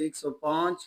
105।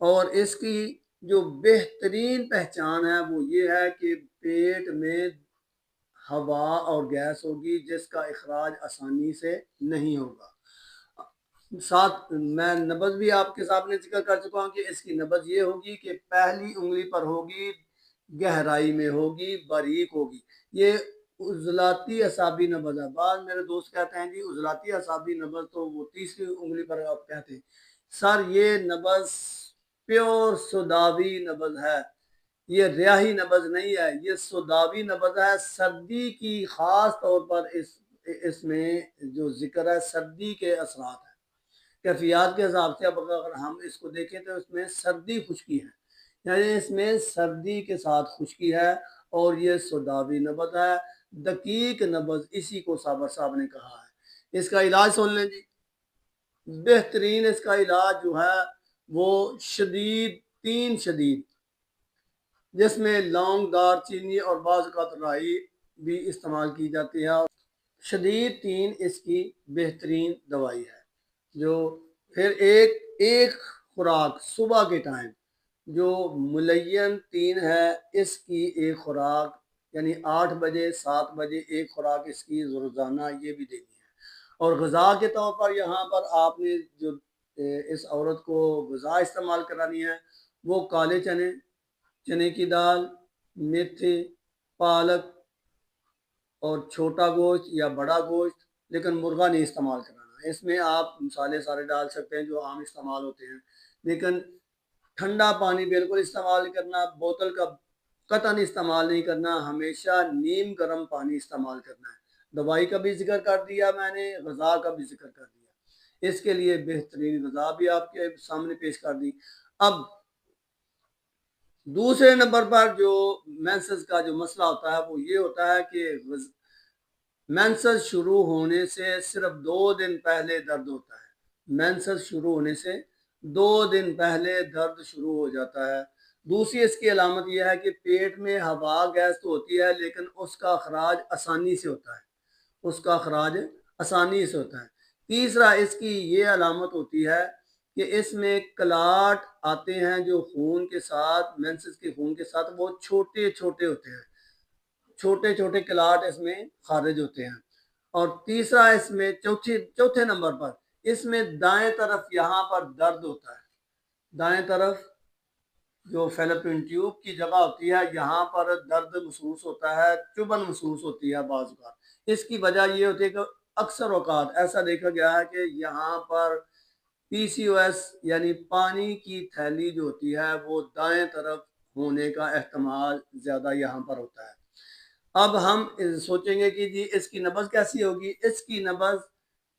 اور اس کی جو بہترین پہچان ہے وہ یہ ہے کہ پیٹ میں ہوا اور گیس ہوگی جس کا اخراج آسانی سے نہیں ہوگا۔ ساتھ میں نبض بھی آپ کے سامنے ذکر کر چکا ہوں کہ اس کی نبض یہ ہوگی کہ پہلی انگلی پر ہوگی، گہرائی میں ہوگی، باریک ہوگی۔ یہ عضلاتی اعصابی نبض ہے۔ بعض میرے دوست کہتے ہیں جی عضلاتی اعصابی نبض تو وہ تیسری انگلی پر آپ کہتے ہیں۔ سر یہ نبض پیور سوداوی نبض ہے، یہ ریاحی نبض نہیں ہے، یہ سوداوی نبض ہے۔ سردی کی خاص طور پر اس میں جو ذکر ہے سردی کے اثرات ہیں، کیفیات کے حساب سے۔ اب اگر ہم اس کو دیکھیں تو اس میں سردی خشکی ہے، یعنی اس میں سردی کے ساتھ خشکی ہے، اور یہ سوداوی نبض ہے، دقیق نبض، اسی کو صابر صاحب نے کہا ہے۔ اس کا علاج سن لیں جی، بہترین اس کا علاج جو ہے وہ تین شدید، جس میں لونگ، دار چینی اور بعض اوقات رائی بھی استعمال کی جاتی ہے۔ شدید تین اس کی بہترین دوائی ہے۔ جو پھر ایک خوراک صبح کے ٹائم جو ملین تین ہے، اس کی ایک خوراک یعنی 8 بجے 7 بجے ایک خوراک اس کی روزانہ یہ بھی دینی ہے۔ اور غذا کے طور پر یہاں پر آپ نے جو اس عورت کو غذا استعمال کرانی ہے وہ کالے چنے کی دال، میتھے، پالک اور چھوٹا گوشت یا بڑا گوشت، لیکن مرغا نہیں استعمال کرانا۔ اس میں آپ مسالے سارے ڈال سکتے ہیں جو عام استعمال ہوتے ہیں، لیکن ٹھنڈا پانی بالکل استعمال کرنا، بوتل کا قطعاً استعمال نہیں کرنا، ہمیشہ نیم گرم پانی استعمال کرنا ہے۔ دوائی کا بھی ذکر کر دیا میں نے، غذا کا بھی ذکر کر دیا، اس کے لیے بہترین غذا بھی آپ کے سامنے پیش کر دی۔ اب دوسرے نمبر پر جو مینسز کا جو مسئلہ ہوتا ہے وہ یہ ہوتا ہے کہ مینسز شروع ہونے سے صرف 2 دن پہلے درد ہوتا ہے۔ مینسز شروع ہونے سے 2 دن پہلے درد شروع ہو جاتا ہے۔ دوسری اس کی علامت یہ ہے کہ پیٹ میں ہوا گیس تو ہوتی ہے لیکن اس کا اخراج آسانی سے ہوتا ہے۔ تیسرا اس کی یہ علامت ہوتی ہے کہ اس میں کلاٹ آتے ہیں جو خون کے ساتھ، مینسز کے خون کے ساتھ، وہ چھوٹے چھوٹے ہوتے ہیں، چھوٹے چھوٹے کلاٹ اس میں خارج ہوتے ہیں۔ اور تیسرا اس میں چوتھے نمبر پر اس میں دائیں طرف یہاں پر درد ہوتا ہے، دائیں طرف جو فیلوپین ٹیوب کی جگہ ہوتی ہے یہاں پر درد محسوس ہوتا ہے، چبھن محسوس ہوتی ہے بعض اوقات۔ اس کی وجہ یہ ہوتی ہے کہ اکثر اوقات ایسا دیکھا گیا ہے کہ یہاں پر پی سی او ایس یعنی پانی کی تھیلی جو ہوتی ہے وہ دائیں طرف ہونے کا احتمال زیادہ یہاں پر ہوتا ہے۔ اب ہم سوچیں گے کہ جی اس کی نبض کیسی ہوگی؟ اس کی نبض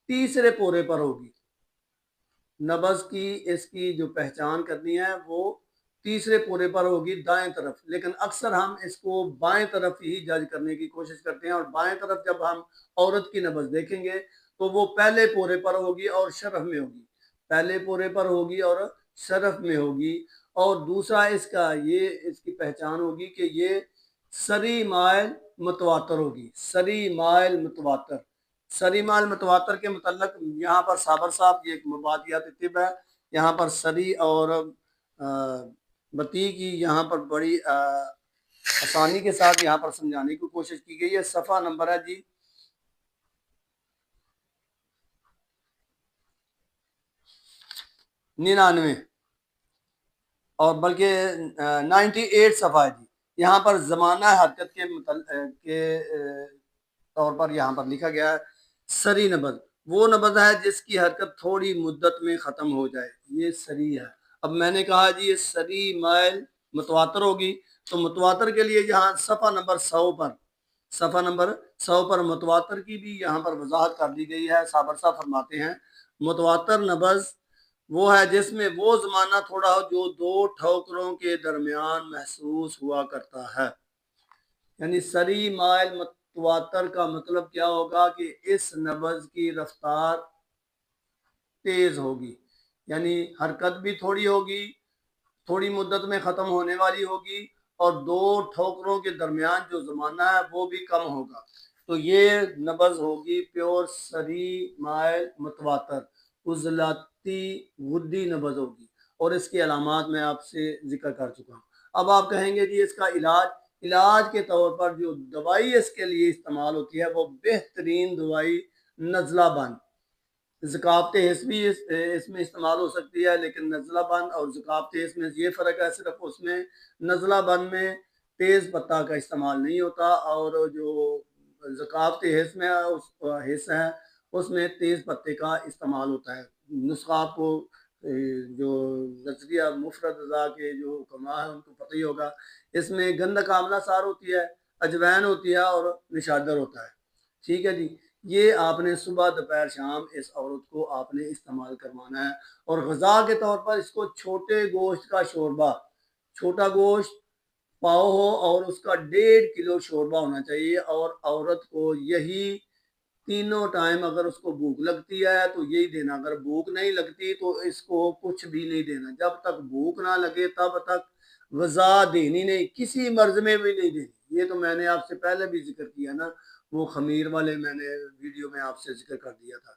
تیسرے پورے پر ہوگی۔ نبض کی اس کی جو پہچان کرنی ہے وہ تیسرے پورے پر ہوگی، دائیں طرف، لیکن اکثر ہم اس کو بائیں طرف ہی جج کرنے کی کوشش کرتے ہیں، اور بائیں طرف جب ہم عورت کی نبض دیکھیں گے تو وہ پہلے پورے پر ہوگی اور شرف میں ہوگی، پہلے پورے پر ہوگی اور شرف میں ہوگی۔ اور دوسرا اس کی پہچان ہوگی کہ یہ سری مائل متواتر ہوگی، سری مائل متواتر کے متعلق یہاں پر صابر صاحب یہ ایک مبادیات طب ہے، یہاں پر سری اور بتی کی یہاں پر بڑی آسانی کے ساتھ یہاں پر سمجھانے کی کوشش کی گئی ہے۔ صفحہ نمبر ہے جی 99 اور بلکہ 98 صفحہ ہے جی۔ یہاں پر زمانہ حرکت کے طور پر یہاں پر لکھا گیا ہے سری نبض وہ نبض ہے جس کی حرکت تھوڑی مدت میں ختم ہو جائے، یہ سری ہے۔ اب میں نے کہا جی یہ سری مائل متواتر ہوگی، تو متواتر کے لیے یہاں صفحہ نمبر 100 پر متواتر کی بھی یہاں پر وضاحت کر دی گئی ہے۔ صابر صاحب فرماتے ہیں متواتر نبض وہ ہے جس میں وہ زمانہ تھوڑا ہو جو 2 ٹھوکروں کے درمیان محسوس ہوا کرتا ہے۔ یعنی سری مائل متواتر کا مطلب کیا ہوگا کہ اس نبض کی رفتار تیز ہوگی، یعنی حرکت بھی تھوڑی ہوگی، تھوڑی مدت میں ختم ہونے والی ہوگی، اور 2 ٹھوکروں کے درمیان جو زمانہ ہے وہ بھی کم ہوگا۔ تو یہ نبض ہوگی پیور سری مائل متواتر، عضلاتی غدی نبض ہوگی۔ اور اس کی علامات میں آپ سے ذکر کر چکا ہوں۔ اب آپ کہیں گے جی اس کا علاج کے طور پر جو دوائی اس کے لیے استعمال ہوتی ہے وہ بہترین دوائی نزلہ بند، ذکاوت حس بھی اس میں استعمال ہو سکتی ہے، لیکن نزلہ بند اور ذکاوت حس میں یہ فرق ہے، صرف اس میں نزلہ بند میں تیز پتہ کا استعمال نہیں ہوتا، اور جو ذکاوت حس میں حص ہے اس میں تیز پتے کا استعمال ہوتا ہے۔ نسخہ آپ کو جو نظریہ مفرد اعضاء کے جو حکماء ہیں ان کو پتہ ہی ہوگا، اس میں گندک آملہ سار ہوتی ہے، اجوین ہوتی ہے اور نشادر ہوتا ہے، ٹھیک ہے جی۔ یہ آپ نے صبح دوپہر شام اس عورت کو آپ نے استعمال کروانا ہے، اور غذا کے طور پر اس کو چھوٹے گوشت کا شوربہ، چھوٹا گوشت پاؤ ہو اور اس کا 1.5 کلو شوربہ ہونا چاہیے، اور عورت کو یہی تینوں ٹائم اگر اس کو بھوک لگتی ہے تو یہی دینا، اگر بھوک نہیں لگتی تو اس کو کچھ بھی نہیں دینا، جب تک بھوک نہ لگے تب تک غذا دینی نہیں، کسی مرض میں بھی نہیں دینی۔ یہ تو میں نے آپ سے پہلے بھی ذکر کیا نا، وہ خمیر والے میں نے ویڈیو میں آپ سے ذکر کر دیا تھا۔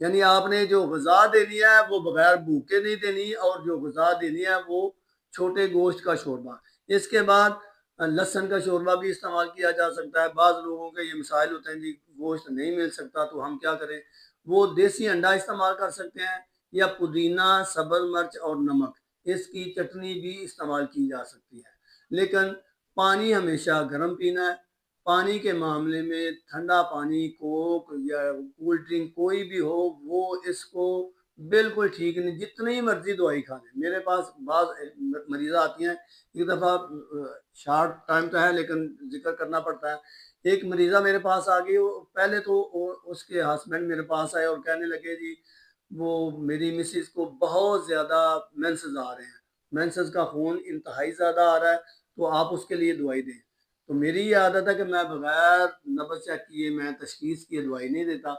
یعنی آپ نے جو غذا دینی ہے وہ بغیر بھوکے نہیں دینی، اور جو غذا دینی ہے وہ چھوٹے گوشت کا شوربہ۔ اس کے بعد لہسن کا شوربہ بھی استعمال کیا جا سکتا ہے۔ بعض لوگوں کے یہ مسائل ہوتے ہیں جی گوشت نہیں مل سکتا تو ہم کیا کریں، وہ دیسی انڈا استعمال کر سکتے ہیں، یا پودینہ، سبز مرچ اور نمک، اس کی چٹنی بھی استعمال کی جا سکتی ہے۔ لیکن پانی ہمیشہ گرم پینا ہے۔ پانی کے معاملے میں ٹھنڈا پانی، کوک یا کول ڈرنک کوئی بھی ہو، وہ اس کو بالکل ٹھیک نہیں، جتنی مرضی دوائی کھا لیں۔ میرے پاس بعض مریضہ آتی ہیں، ایک دفعہ شارٹ ٹائم تو ہے لیکن ذکر کرنا پڑتا ہے، ایک مریضہ میرے پاس آ گئی، پہلے تو اس کے ہسبینڈ میرے پاس آئے اور کہنے لگے جی وہ میری مسز کو بہت زیادہ مینسز آ رہے ہیں، مینسز کا خون انتہائی زیادہ آ رہا ہے، تو آپ اس کے لیے دوائی دیں۔ تو میری یہ عادت ہے کہ میں بغیر نبض چیک کیے میں تشخیص کی دوائی نہیں دیتا۔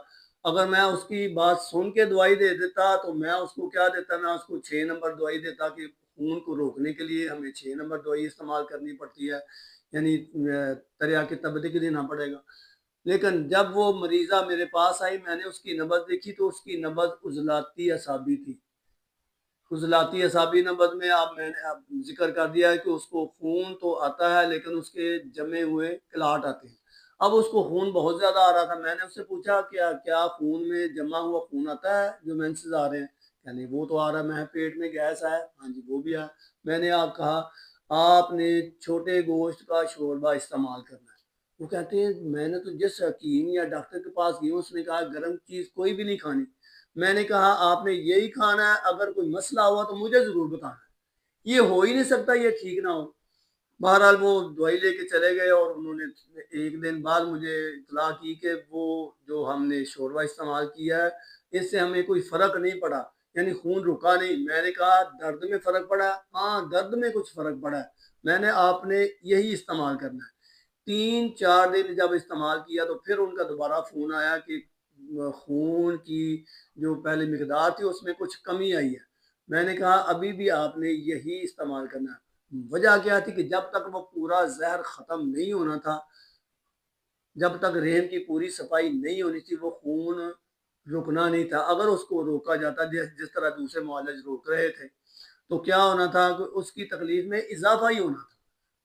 اگر میں اس کی بات سن کے دوائی دے دیتا تو میں اس کو کیا دیتا، میں اس کو 6 نمبر دوائی دیتا، کہ خون کو روکنے کے لیے ہمیں 6 نمبر دوائی استعمال کرنی پڑتی ہے، یعنی تریاق تبدیلی دینا پڑے گا۔ لیکن جب وہ مریضہ میرے پاس آئی، میں نے اس کی نبض دیکھی تو اس کی نبض عضلاتی اعصابی تھی۔ عضلاتی اعصابی نبض میں میں نے ذکر کر دیا ہے کہ اس کو خون تو آتا ہے لیکن اس کے جمے ہوئے کلاٹ آتے ہیں۔ اب اس کو خون بہت زیادہ آ رہا تھا، میں نے اس سے پوچھا کیا خون میں جمع ہوا خون آتا ہے جو مینسز آ رہے ہیں؟ یعنی وہ تو آ رہا ہے، میں پیٹ میں گیس ہے، ہاں جی وہ بھی ہے۔ میں نے آپ کہا آپ نے چھوٹے گوشت کا شوربہ استعمال کرنا ہے۔ وہ کہتے ہیں میں نے تو جس حکیم یا ڈاکٹر کے پاس گیا اس نے کہا گرم چیز کوئی بھی نہیں کھانی۔ میں نے کہا آپ نے یہی کھانا ہے، اگر کوئی مسئلہ ہوا تو مجھے ضرور بتانا ہے، یہ ہو ہی نہیں سکتا یہ ٹھیک نہ ہو۔ بہرحال وہ دوائی لے کے چلے گئے، اور انہوں نے ایک دن بعد مجھے اطلاع کی کہ وہ جو ہم نے شوربہ استعمال کیا ہے اس سے ہمیں کوئی فرق نہیں پڑا، یعنی خون رکا نہیں۔ میں نے کہا درد میں فرق پڑا؟ ہاں درد میں کچھ فرق پڑا ہے۔ میں نے آپ نے یہی استعمال کرنا ہے۔ 3-4 دن جب استعمال کیا تو پھر ان کا دوبارہ فون آیا کہ خون کی جو پہلے مقدار تھی اس میں کچھ کمی آئی ہے۔ میں نے کہا ابھی بھی آپ نے یہی استعمال کرنا ہے۔ وجہ کیا تھی کہ جب تک وہ پورا زہر ختم نہیں ہونا تھا، جب تک رحم کی پوری صفائی نہیں ہونی تھی، وہ خون رکنا نہیں تھا۔ اگر اس کو روکا جاتا جس طرح دوسرے معالج روک رہے تھے تو کیا ہونا تھا کہ اس کی تکلیف میں اضافہ ہی ہونا تھا۔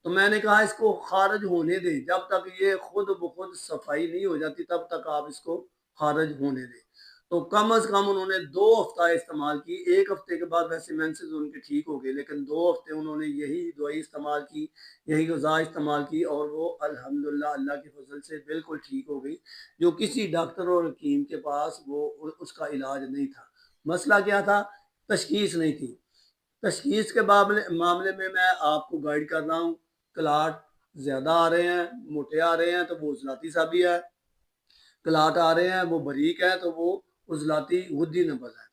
تو میں نے کہا اس کو خارج ہونے دیں، جب تک یہ خود بخود صفائی نہیں ہو جاتی تب تک آپ اس کو خارج ہونے دیں۔ تو کم از کم انہوں نے 2 ہفتہ استعمال کی۔ 1 ہفتے کے بعد ویسے مینسز ان کے ٹھیک ہو گئے، لیکن 2 ہفتے انہوں نے یہی دوائی استعمال کی، یہی غذا استعمال کی، اور وہ الحمدللہ اللہ کے فضل سے بالکل ٹھیک ہو گئی، جو کسی ڈاکٹر اور حکیم کے پاس وہ اس کا علاج نہیں تھا۔ مسئلہ کیا تھا؟ تشخیص نہیں تھی۔ تشخیص کے معاملے میں آپ کو گائیڈ کر رہا ہوں۔ کلاٹ زیادہ آ رہے ہیں، موٹے آ رہے ہیں تو وہ عضلاتی اعصابی ہے، کلاٹ آ رہے ہیں وہ باریک ہے تو وہ عضلاتی غدی نبض ہے۔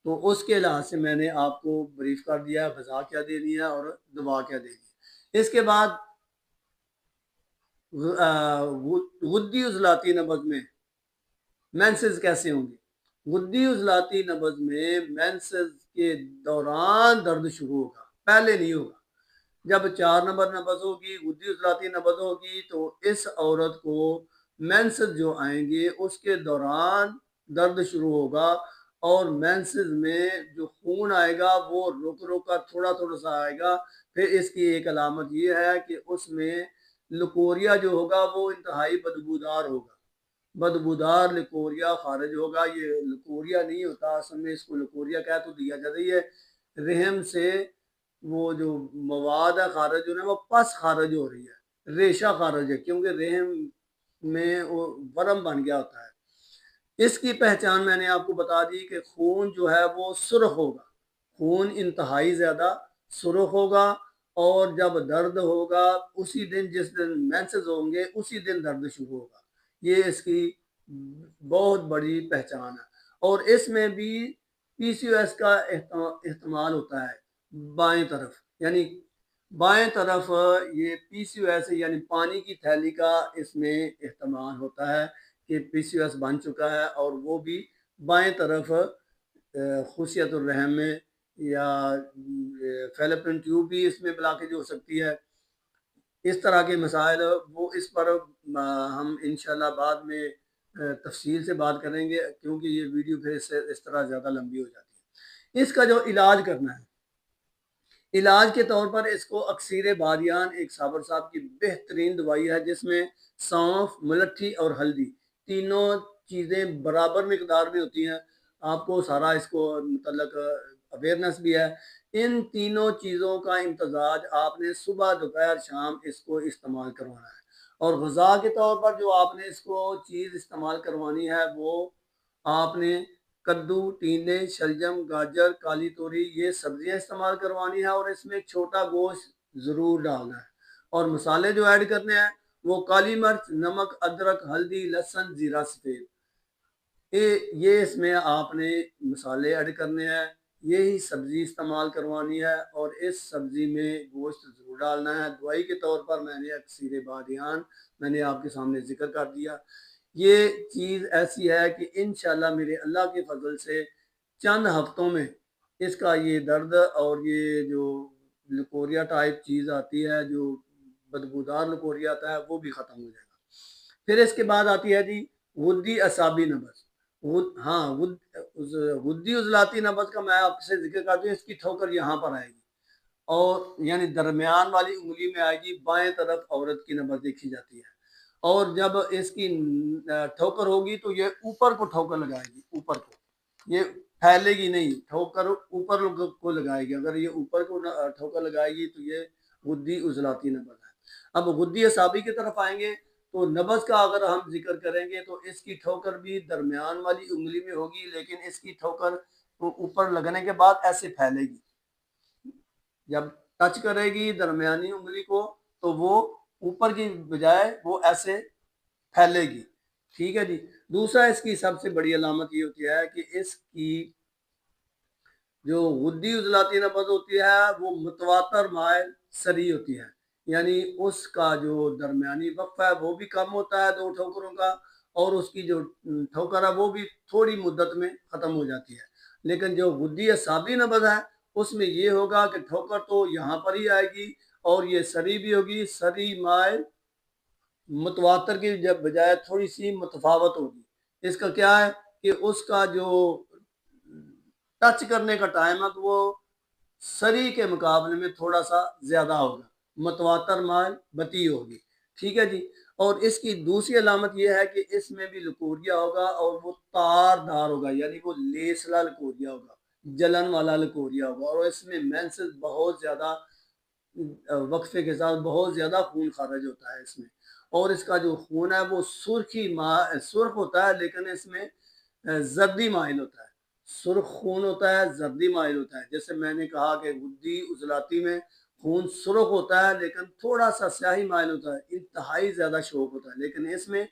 تو اس کے لحاظ سے میں نے آپ کو بریف کر دیا غذا کیا دینی ہے اور دوا کیا دینی ہے۔ اس کے بعد غدی عضلاتی نبض میں مینسز کیسے ہوں گے؟ غدی عضلاتی نبض میں مینسز کے دوران درد شروع ہوگا، پہلے نہیں ہوگا۔ جب 4 نمبر نبض ہوگی، غدی عضلاتی نبض ہوگی، تو اس عورت کو مینسز جو آئیں گے اس کے دوران درد شروع ہوگا، اور مینسز میں جو خون آئے گا وہ رک رک کر تھوڑا تھوڑا سا آئے گا. پھر اس کی ایک علامت یہ ہے کہ اس میں لکوریا جو ہوگا وہ انتہائی بدبودار ہوگا. بدبودار لکوریا خارج ہوگا. یہ لکوریا نہیں ہوتا اصل میں، اس کو لکوریا کہہ تو دیا جاتا ہے. یہ رحم سے وہ جو مواد ہے خارج ہو رہا ہے وہ پس خارج ہو رہی ہے، ریشہ خارج ہے، کیونکہ رحم میں وہ ورم بن گیا ہوتا ہے. اس کی پہچان میں نے آپ کو بتا دی کہ خون جو ہے وہ سرخ ہوگا، خون انتہائی زیادہ سرخ ہوگا. اور جب درد ہوگا اسی دن، جس دن مینسز ہوں گے اسی دن درد شروع ہوگا. یہ اس کی بہت بڑی پہچان ہے. اور اس میں بھی پی سی او ایس کا احتمال ہوتا ہے بائیں طرف، یعنی بائیں طرف یہ پی سی او ایس یعنی پانی کی تھیلی کا اس میں احتمال ہوتا ہے کہ پی سی او ایس بن چکا ہے، اور وہ بھی بائیں طرف خصیت الرحم میں، یا فیلپین ٹیوب بھی اس میں بلاکیج ہو سکتی ہے. اس طرح کے مسائل وہ اس پر ہم انشاءاللہ بعد میں تفصیل سے بات کریں گے، کیونکہ یہ ویڈیو پھر اس طرح زیادہ لمبی ہو جاتی ہے. اس کا جو علاج کرنا ہے، علاج کے طور پر اس کو اکسیر باریان ایک صابر صاحب کی بہترین دوائی ہے، جس میں سونف، ملٹھی اور ہلدی تینوں چیزیں برابر مقدار میں ہوتی ہیں. آپ کو سارا اس کو متعلق اویئرنیس بھی ہے. ان تینوں چیزوں کا امتزاج آپ نے صبح دوپہر شام اس کو استعمال کروانا ہے. اور غذا کے طور پر جو آپ نے اس کو چیز استعمال کروانی ہے وہ آپ نے کدو، ٹینڈے، شلجم، گاجر، کالی توری یہ سبزیاں استعمال کروانی ہے، اور اس میں چھوٹا گوشت ضرور ڈالنا ہے. اور مسالے جو ایڈ کرنے ہیں وہ کالی مرچ، نمک، ادرک، ہلدی، لہسن، زیرہ، سفید، یہ اس میں آپ نے مسالے ایڈ کرنے ہیں. یہی سبزی استعمال کروانی ہے، اور اس سبزی میں گوشت ضرور ڈالنا ہے. دوائی کے طور پر میں نے اکسیر باریان میں نے آپ کے سامنے ذکر کر دیا. یہ چیز ایسی ہے کہ انشاءاللہ میرے اللہ کے فضل سے چند ہفتوں میں اس کا یہ درد اور یہ جو لکوریا ٹائپ چیز آتی ہے، جو بدبودار لکوریا آتا ہے، وہ بھی ختم ہو جائے گا. پھر اس کے بعد آتی ہے جی غدی اعصابی نبض. غدی عضلاتی نبض کا میں آپ سے ذکر کرتی ہوں. اس کی ٹھوکر یہاں پر آئے گی، اور یعنی درمیان والی انگلی میں آئے گی. بائیں طرف عورت کی نبض دیکھی جاتی ہے، اور جب اس کی ٹھوکر ہوگی تو یہ اوپر کو ٹھوکر لگائے گی، اوپر کو، یہ پھیلے گی نہیں، ٹھوکر اوپر کو لگائے گی. اگر یہ اوپر کو ٹھوکر لگائے گی تو یہ غدی عضلاتی نبض ہے. اب غدی اعصابی کی طرف آئیں گے تو نبض کا اگر ہم ذکر کریں گے تو اس کی ٹھوکر بھی درمیان والی انگلی میں ہوگی، لیکن اس کی ٹھوکر اوپر لگنے کے بعد ایسے پھیلے گی. جب ٹچ کرے گی درمیانی انگلی کو تو وہ اوپر کی بجائے وہ ایسے پھیلے گی. ٹھیک ہے جی. دوسرا اس کی سب سے بڑی علامت یہ ہوتی ہے کہ اس کی جو غدی عضلاتی نبض ہوتی ہے وہ متواتر مائل سری ہوتی ہے، یعنی اس کا جو درمیانی وقفہ ہے وہ بھی کم ہوتا ہے دو ٹھوکروں کا، اور اس کی جو ٹھوکر ہے وہ بھی تھوڑی مدت میں ختم ہو جاتی ہے. لیکن جو غدی اعصابی نبض ہے اس میں یہ ہوگا کہ ٹھوکر تو یہاں پر ہی آئے گی، اور یہ سری بھی ہوگی، سری مائل متواتر کی بجائے تھوڑی سی متفاوت ہوگی. اس کا کیا ہے کہ اس کا جو ٹچ کرنے کا ٹائم ہے تو وہ سری کے مقابلے میں تھوڑا سا زیادہ ہوگا، متواتر مائل بطیء ہوگی. ٹھیک ہے جی. اور اس کی دوسری علامت یہ ہے کہ اس میں بھی لکوریا ہوگا، اور وہ تار دار ہوگا، یعنی وہ لیسلا لکوریا ہوگا، جلن والا لکوریا ہوگا. اور اس میں مینسز بہت زیادہ وقفے کے ساتھ بہت زیادہ خون خارج ہوتا ہے اس میں. اور اس کا جو خون ہے وہ سرخ ہوتا ہے، لیکن اس میں زردی مائل ہوتا ہے. سرخ خون ہوتا ہے، زردی مائل ہوتا ہے. جیسے میں نے کہا کہ غدی عضلاتی میں خون سرخ ہوتا ہے لیکن تھوڑا سا سیاہی مائل ہوتا ہے، انتہائی زیادہ شوق ہوتا ہے. لیکن اس میں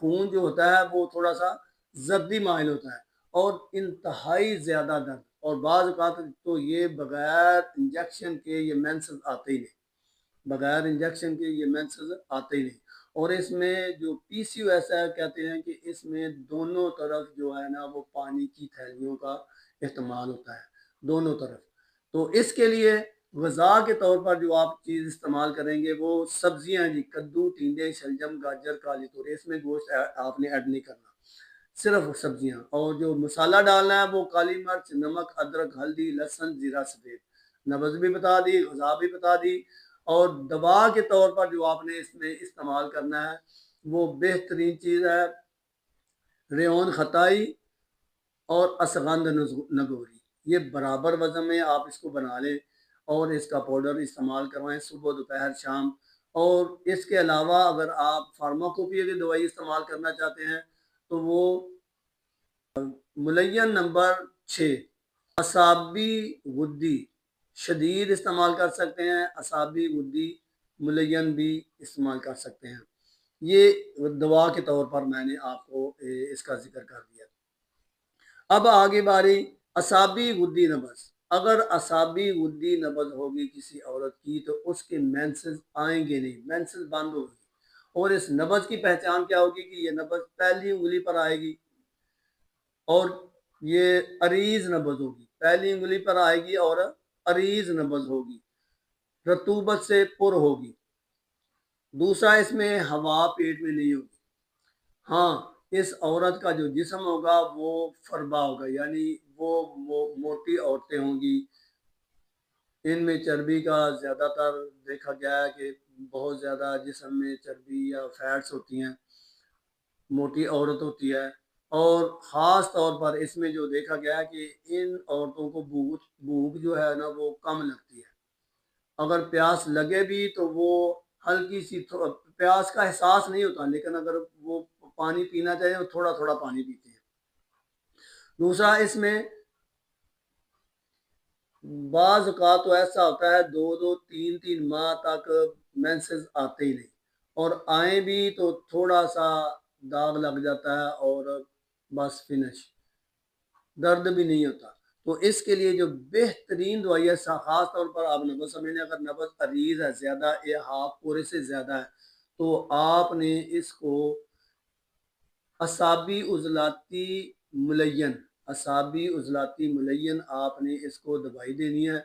خون جو ہوتا ہے وہ تھوڑا سا زردی مائل ہوتا ہے، اور انتہائی زیادہ درد. اور بعض اوقات تو یہ بغیر انجیکشن کے یہ مینسز آتے ہی نہیں، بغیر انجیکشن کے یہ مینسز آتے ہی نہیں. اور اس میں جو پی سی او ایس ہے کہتے ہیں کہ اس میں دونوں طرف جو ہے نا وہ پانی کی تھیلیوں کا استعمال ہوتا ہے، دونوں طرف. تو اس کے لیے غذا کے طور پر جو آپ چیز استعمال کریں گے وہ سبزیاں جی، کدو، ٹینڈے، شلجم، گاجر، کالی توری. اس میں گوشت آپ نے ایڈ نہیں کرنا. صرف سبزیاں، اور جو مسالہ ڈالنا ہے وہ کالی مرچ، نمک، ادرک، ہلدی، لہسن، زیرہ، سفید۔ نبض بھی بتا دی، غذا بھی بتا دی، اور دوا کے طور پر جو آپ نے اس میں استعمال کرنا ہے وہ بہترین چیز ہے ریون خطائی اور اشغند نگوری۔ یہ برابر وزن میں آپ اس کو بنا لیں اور اس کا پاؤڈر استعمال کروائیں صبح، دوپہر، شام۔ اور اس کے علاوہ اگر آپ فارماکوپی کی دوائی استعمال کرنا چاہتے ہیں تو وہ ملین نمبر 6 اعصابی غدی شدید استعمال کر سکتے ہیں، اعصابی غدی ملین بھی استعمال کر سکتے ہیں۔ یہ دوا کے طور پر میں نے آپ کو اس کا ذکر کر دیا۔ اب آگے باری اعصابی غدی نبض۔ اگر اعصابی غدی نبض ہوگی کسی عورت کی تو اس کے مینسز آئیں گے نہیں، مینسز بند ہوگی۔ اور اس نبض کی پہچان کیا ہوگی کہ یہ نبض پہلی انگلی پر آئے گی اور یہ عریض نبض ہوگی، پہلی انگلی پر آئے گی اور عریض نبض ہوگی، رطوبت سے پر ہوگی۔ دوسرا، اس میں ہوا پیٹ میں نہیں ہوگی۔ ہاں، اس عورت کا جو جسم ہوگا وہ فربا ہوگا، یعنی وہ موٹی عورتیں ہوں گی۔ ان میں چربی کا زیادہ تر دیکھا گیا ہے کہ بہت زیادہ جسم میں چربی یا فیٹس ہوتی ہیں، موٹی عورت ہوتی ہے۔ اور خاص طور پر اس میں جو دیکھا گیا ہے کہ ان عورتوں کو بھوک جو ہے نا وہ کم لگتی ہے۔ اگر پیاس لگے بھی تو وہ ہلکی سی، پیاس کا احساس نہیں ہوتا، لیکن اگر وہ پانی پینا چاہیے تو تھوڑا تھوڑا پانی پیتے ہیں۔ دوسرا، اس میں بعض اوقات تو ایسا ہوتا ہے 2-3 ماہ تک مینسز آتے ہی نہیں، اور آئیں بھی تو تھوڑا سا داغ لگ جاتا ہے اور بس فنش، درد بھی نہیں ہوتا۔ تو اس کے لیے جو بہترین دوائی ہے، خاص طور پر آپ نبض سمجھیں، اگر نبض عریض ہے، زیادہ یہ ہاف پورے سے زیادہ ہے، تو آپ نے اس کو اعصابی عضلاتی ملین، اعصابی عضلاتی ملین آپ نے اس کو دوائی دینی ہے۔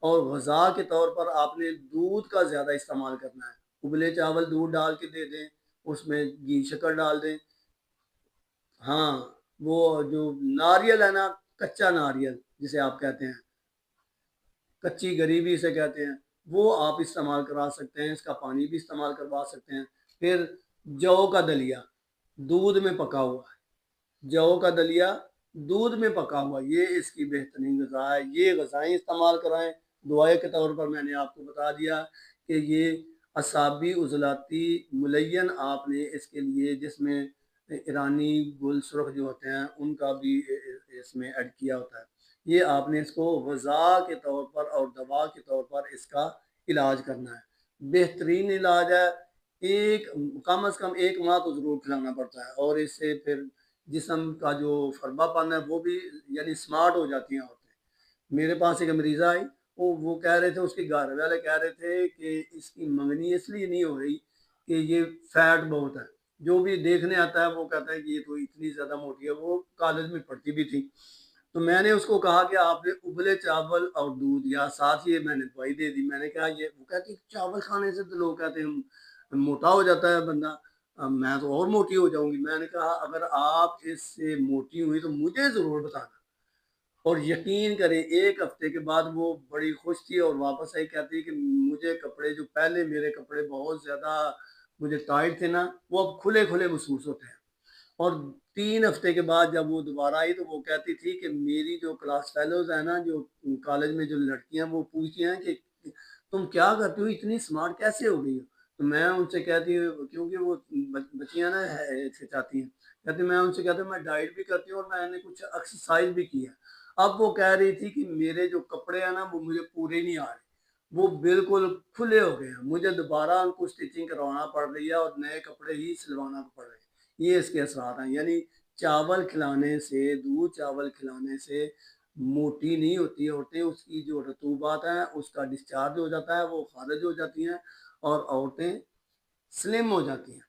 اور غذا کے طور پر آپ نے دودھ کا زیادہ استعمال کرنا ہے، ابلے چاول دودھ ڈال کے دے دیں، اس میں گھی شکر ڈال دیں۔ ہاں، وہ جو ناریل ہے نا، کچا ناریل جسے آپ کہتے ہیں، کچی گری بھی اسے کہتے ہیں، وہ آپ استعمال کرا سکتے ہیں، اس کا پانی بھی استعمال کروا سکتے ہیں۔ پھر جو کا دلیا دودھ میں پکا ہوا ہے، جو کا دلیا دودھ میں پکا ہوا، یہ اس کی بہترین غذا ہے۔ یہ غذائیں استعمال کرائیں۔ دعائیں کے طور پر میں نے آپ کو بتا دیا کہ یہ اعصابی عضلاتی ملین آپ نے اس کے لیے، جس میں ایرانی گل سرخ جو ہوتے ہیں ان کا بھی اس میں ایڈ کیا ہوتا ہے، یہ آپ نے اس کو غذا کے طور پر اور دوا کے طور پر اس کا علاج کرنا ہے۔ بہترین علاج ہے، کم از کم 1 ماہ تو ضرور کھلانا پڑتا ہے، اور اس سے پھر جسم کا جو فربا پن ہے وہ بھی یعنی سمارٹ ہو جاتی ہیں عورتیں۔ میرے پاس ایک مریضہ آئی، وہ کہہ رہے تھے، اس کے گھر والے کہہ رہے تھے کہ اس کی منگنی اس لیے نہیں ہو رہی کہ یہ فیٹ بہت ہے۔ جو بھی دیکھنے آتا ہے وہ کہتا ہے کہ یہ تو اتنی زیادہ موٹی ہے، وہ کالج میں پڑھتی بھی تھی۔ تو میں نے اس کو کہا کہ آپ نے ابلے چاول اور دودھ، یا ساتھ یہ میں نے دوائی دے دی۔ میں نے کہا یہ، وہ کہتی چاول کھانے سے تو لوگ کہتے ہیں موٹا ہو جاتا ہے بندہ، میں تو اور موٹی ہو جاؤں گی۔ میں نے کہا اگر آپ اس سے موٹی ہوئی تو مجھے ضرور بتانا۔ اور یقین کریں 1 ہفتے کے بعد وہ بڑی خوش تھی اور واپس آئی، کہتی کہ مجھے کپڑے، جو پہلے میرے کپڑے بہت زیادہ مجھے ٹائٹ تھے نا، وہ اب کھلے کھلے محسوس ہوتے ہیں۔ اور 3 ہفتے کے بعد جب وہ دوبارہ آئی تو وہ کہتی تھی کہ میری جو کلاس فیلوز ہیں نا، جو کالج میں جو لڑکیاں، وہ پوچھتی ہیں کہ تم کیا کرتی ہو، اتنی سمارٹ کیسے ہو گئی ہو؟ تو میں ان سے کہتی ہوں، کیونکہ وہ بچیاں نا چاہتی ہیں، کہتی میں ان سے کہتی ہوں میں ڈائٹ بھی کرتی ہوں اور میں نے کچھ ایکسرسائز بھی کی ہے۔ اب وہ کہہ رہی تھی کہ میرے جو کپڑے ہیں نا وہ مجھے پورے نہیں آ رہے، وہ بالکل کھلے ہو گئے ہیں، مجھے دوبارہ ان کو اسٹیچنگ کروانا پڑ رہی ہے اور نئے کپڑے ہی سلوانا پڑ رہے ہیں۔ یہ اس کے اثرات ہیں۔ یعنی چاول کھلانے سے، دودھ چاول کھلانے سے موٹی نہیں ہوتی عورتیں، اس کی جو رطوبات ہیں اس کا ڈسچارج ہو جاتا ہے، وہ خارج ہو جاتی ہیں اور عورتیں سلم ہو جاتی ہیں۔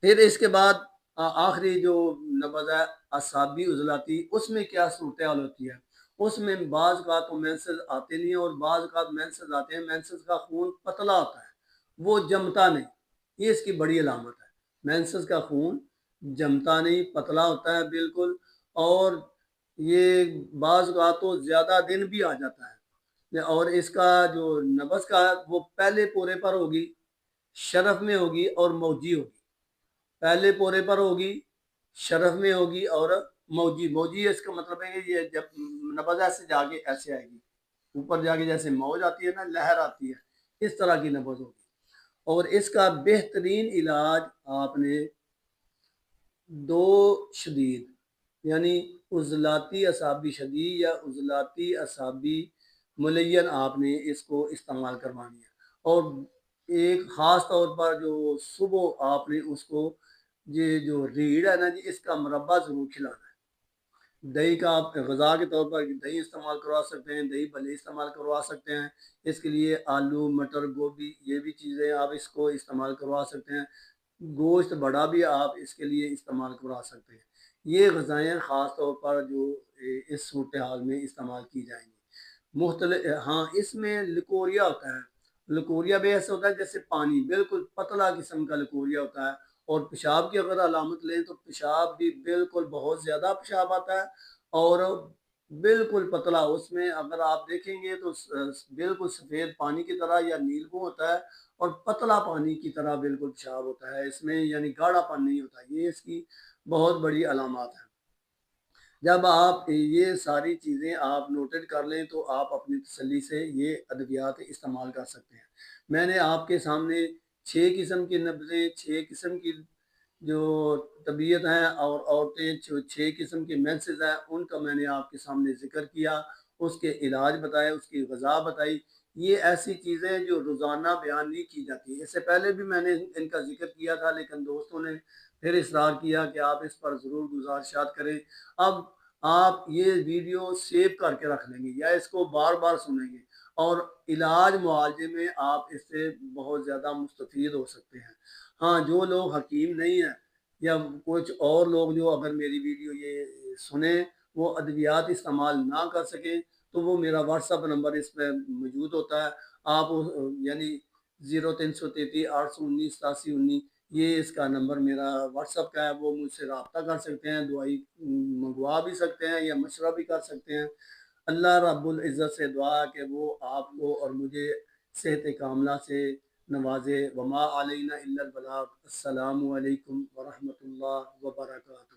پھر اس کے بعد آخری جو نبض ہے اعصابی عضلاتی، اس میں کیا صورتحال ہوتی ہے؟ اس میں بعض اوقات تو مینسز آتے نہیں، اور بعض اوقات مینسز آتے ہیں، مینسز کا خون پتلا ہوتا ہے، وہ جمتا نہیں۔ یہ اس کی بڑی علامت ہے، مینسز کا خون جمتا نہیں، پتلا ہوتا ہے بالکل، اور یہ بعض اوقات تو زیادہ دن بھی آ جاتا ہے، اور اس کا جو نبض کا وہ پہلے پورے پر ہوگی، شرف میں ہوگی اور موجی ہوگی، پہلے پورے پر ہوگی، شرف میں ہوگی اور موجی۔ موجی اس کا مطلب ہے کہ یہ جب نبض ایسے جا کے ایسے آئے گی، اوپر جا کے جیسے موج آتی ہے نا، لہر آتی ہے، اس طرح کی نبض ہوگی۔ اور اس کا بہترین علاج آپ نے دو شدید، یعنی عضلاتی اعصابی شدید یا عضلاتی اعصابی ملین آپ نے اس کو استعمال کروانی ہے، اور ایک خاص طور پر جو صبح آپ نے اس کو یہ جو ریڑھ ہے نا جی، اس کا مربع ضرور کھلانا ہے۔ دہی کا آپ غذا کے طور پر دہی استعمال کروا سکتے ہیں، دہی بھلے استعمال کروا سکتے ہیں، اس کے لیے آلو مٹر گوبھی یہ بھی چیزیں آپ اس کو استعمال کروا سکتے ہیں، گوشت بڑا بھی آپ اس کے لیے استعمال کروا سکتے ہیں۔ یہ غذائیں خاص طور پر جو اس صورتحال میں استعمال کی جائیں گی مختلف۔ ہاں، اس میں لکوریا ہوتا ہے، لکوریا بھی ایسا ہوتا ہے جیسے پانی، بالکل پتلا قسم کا لکوریا ہوتا ہے، اور پیشاب کی اگر علامت لیں تو پیشاب بھی بالکل بہت زیادہ پیشاب آتا ہے، اور بالکل پتلا، اس میں اگر آپ دیکھیں گے تو بالکل سفید پانی کی طرح یا نیلگوں ہوتا ہے، اور پتلا پانی کی طرح بالکل پیشاب ہوتا ہے، اس میں یعنی گاڑھا پانی نہیں ہوتا۔ یہ اس کی بہت بڑی علامات ہیں۔ جب آپ یہ ساری چیزیں آپ نوٹڈ کر لیں تو آپ اپنی تسلی سے یہ ادویات استعمال کر سکتے ہیں۔ میں نے آپ کے سامنے 6 قسم کی نبضیں، 6 قسم کی جو طبیعت ہیں، اور عورتیں 6 قسم کے مینسز ہیں، ان کا میں نے آپ کے سامنے ذکر کیا، اس کے علاج بتائے، اس کی غذا بتائی۔ یہ ایسی چیزیں جو روزانہ بیان نہیں کی جاتی۔ اس سے پہلے بھی میں نے ان کا ذکر کیا تھا، لیکن دوستوں نے پھر اصرار کیا کہ آپ اس پر ضرور گزارشات کریں۔ اب آپ یہ ویڈیو سیو کر کے رکھ لیں گے یا اس کو بار بار سنیں گے، اور علاج معالجے میں آپ اس سے بہت زیادہ مستفید ہو سکتے ہیں۔ ہاں، جو لوگ حکیم نہیں ہیں یا کچھ اور لوگ جو اگر میری ویڈیو یہ سنیں وہ ادویات استعمال نہ کر سکیں، تو وہ میرا واٹس اپ نمبر اس پہ موجود ہوتا ہے، آپ یعنی 0333 819 8719، یہ اس کا نمبر میرا واٹس اپ کا ہے، وہ مجھ سے رابطہ کر سکتے ہیں، دعائی منگوا بھی سکتے ہیں یا مشورہ بھی کر سکتے ہیں۔ اللہ رب العزت سے دعا ہے کہ وہ آپ کو اور مجھے صحت کاملہ سے نوازے۔ وما علینا الا البلاغ۔ السلام علیکم ورحمۃ اللہ وبرکاتہ۔